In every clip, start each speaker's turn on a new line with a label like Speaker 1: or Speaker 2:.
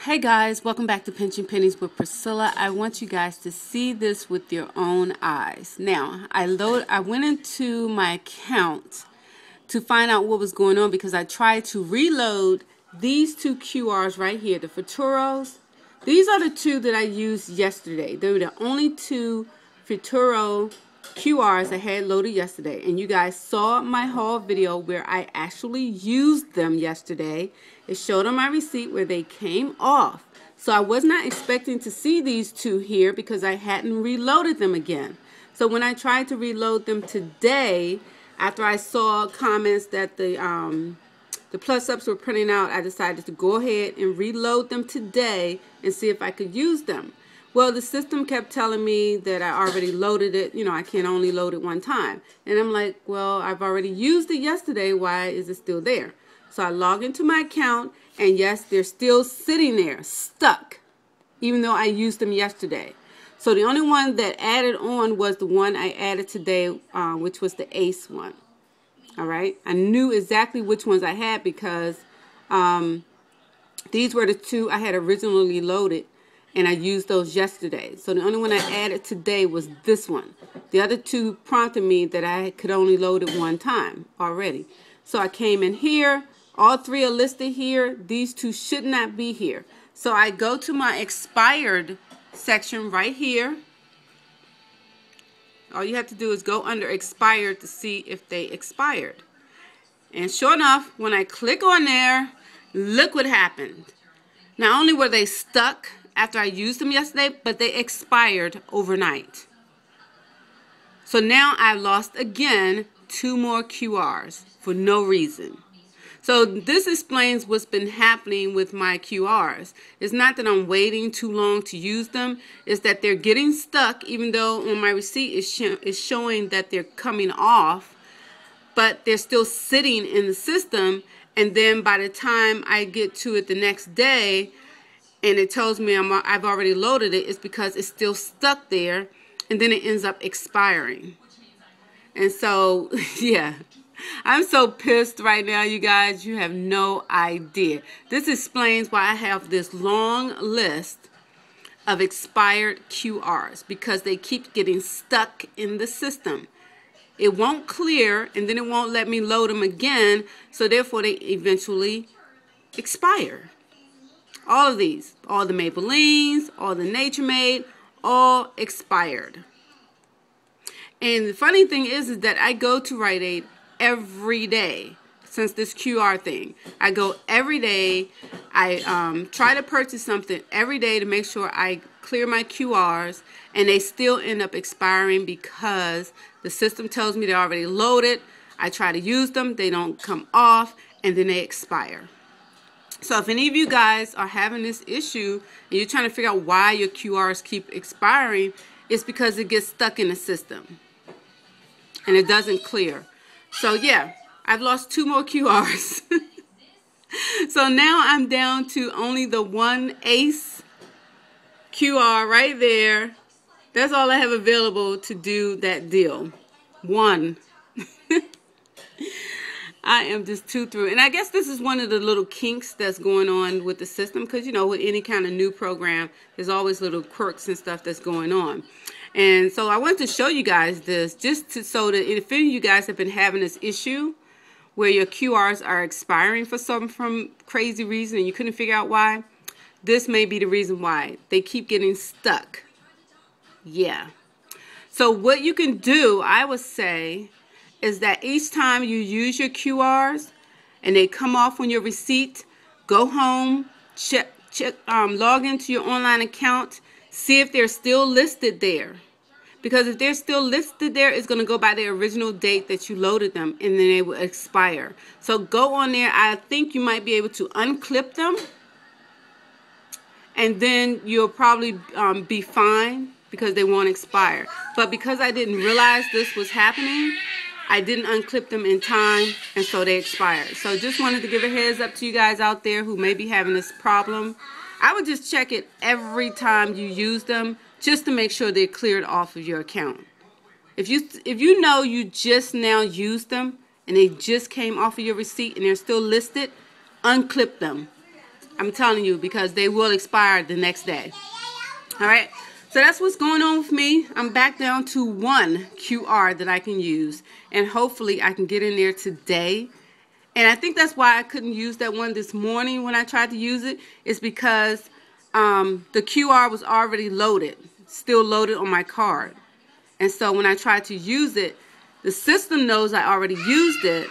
Speaker 1: Hey guys, welcome back to Pinching Pennies with Priscilla. I want you guys to see this with your own eyes. Now, I went into my account to find out what was going on because I tried to reload these two QRs right here, the Futuros. These are the two that I used yesterday. They were the only two Futuro QRs I had loaded yesterday, and you guys saw my haul video where I actually used them yesterday. It showed on my receipt where they came off. So I was not expecting to see these two here because I hadn't reloaded them again. So when I tried to reload them today, after I saw comments that the plus-ups were printing out, I decided to go ahead and reload them today and see if I could use them. Well, the system kept telling me that I already loaded it. You know, I can only load it one time. And I'm like, well, I've already used it yesterday. Why is it still there? So I log into my account, and yes, they're still sitting there, stuck, even though I used them yesterday. So the only one that added on was the one I added today, which was the Ace one. All right. I knew exactly which ones I had because these were the two I had originally loaded, and I used those yesterday. So the only one I added today was this one. The other two prompted me that I could only load it one time already. So I came in here. All three are listed here. These two should not be here. So I go to my expired section right here. All you have to do is go under expired to see if they expired. And sure enough, when I click on there, look what happened. Not only were they stuck after I used them yesterday, but they expired overnight. So now I've lost again 2 more QRs for no reason. So this explains what's been happening with my QRs. It's not that I'm waiting too long to use them. It's that they're getting stuck, even though on my receipt it's showing that they're coming off, but they're still sitting in the system. And then by the time I get to it the next day, and it tells me I've already loaded it, it's because it's still stuck there, and then it ends up expiring. And so, yeah. I'm so pissed right now, you guys. You have no idea. This explains why I have this long list of expired QRs, because they keep getting stuck in the system. It won't clear, and then it won't let me load them again, so therefore they eventually expire. All of these, all the Maybellines, all the Nature Made, all expired. And the funny thing is that I go to Rite Aid every day since this QR thing. I go every day. I try to purchase something every day to make sure I clear my QRs, and they still end up expiring because the system tells me they're already loaded. I try to use them, they don't come off, and then they expire. So if any of you guys are having this issue and you're trying to figure out why your QRs keep expiring, it's because it gets stuck in the system and it doesn't clear. So yeah, I've lost 2 more QRs. So now I'm down to only the one Ace QR right there. That's all I have available to do that deal. One. I am just too through. And I guess this is one of the little kinks that's going on with the system, because, you know, with any kind of new program, there's always little quirks and stuff that's going on. And so I wanted to show you guys this so that if any of you guys have been having this issue where your QRs are expiring for some crazy reason and you couldn't figure out why, this may be the reason why. They keep getting stuck. Yeah. So what you can do, I would say, is that each time you use your QRs and they come off on your receipt, go home, log into your online account, see if they're still listed there. Because if they're still listed there, it's going to go by the original date that you loaded them, and then they will expire. So go on there. I think you might be able to unclip them, and then you'll probably be fine because they won't expire. But because I didn't realize this was happening, I didn't unclip them in time, and so they expired. So just wanted to give a heads up to you guys out there who may be having this problem. I would just check it every time you use them, just to make sure they're cleared off of your account. If you know you just now used them and they just came off of your receipt and they're still listed, unclip them. I'm telling you, because they will expire the next day. All right. So that's what's going on with me. I'm back down to one QR that I can use, and hopefully I can get in there today. And I think that's why I couldn't use that one this morning when I tried to use it. It's because the QR was already loaded, still loaded on my card. And so when I tried to use it, the system knows I already used it.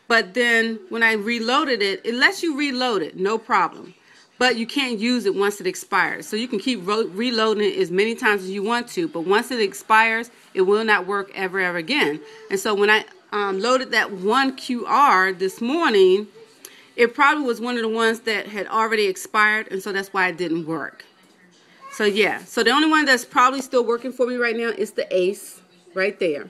Speaker 1: But then when I reloaded it, it lets you reload it, no problem. But you can't use it once it expires. So you can keep reloading it as many times as you want to. But once it expires, it will not work ever again. And so when I loaded that one QR this morning, it probably was one of the ones that had already expired. And so that's why it didn't work. So yeah, so the only one that's probably still working for me right now is the Ace right there.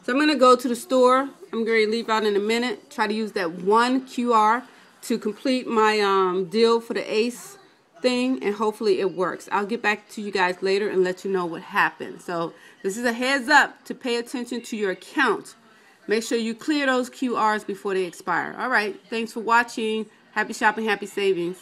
Speaker 1: So I'm going to go to the store. I'm going to leave out in a minute. Try to use that one QR to complete my deal for the Ace thing, and hopefully it works. I'll get back to you guys later and let you know what happened. So this is a heads up to pay attention to your account. Make sure you clear those QRs before they expire. All right, thanks for watching. Happy shopping, happy savings.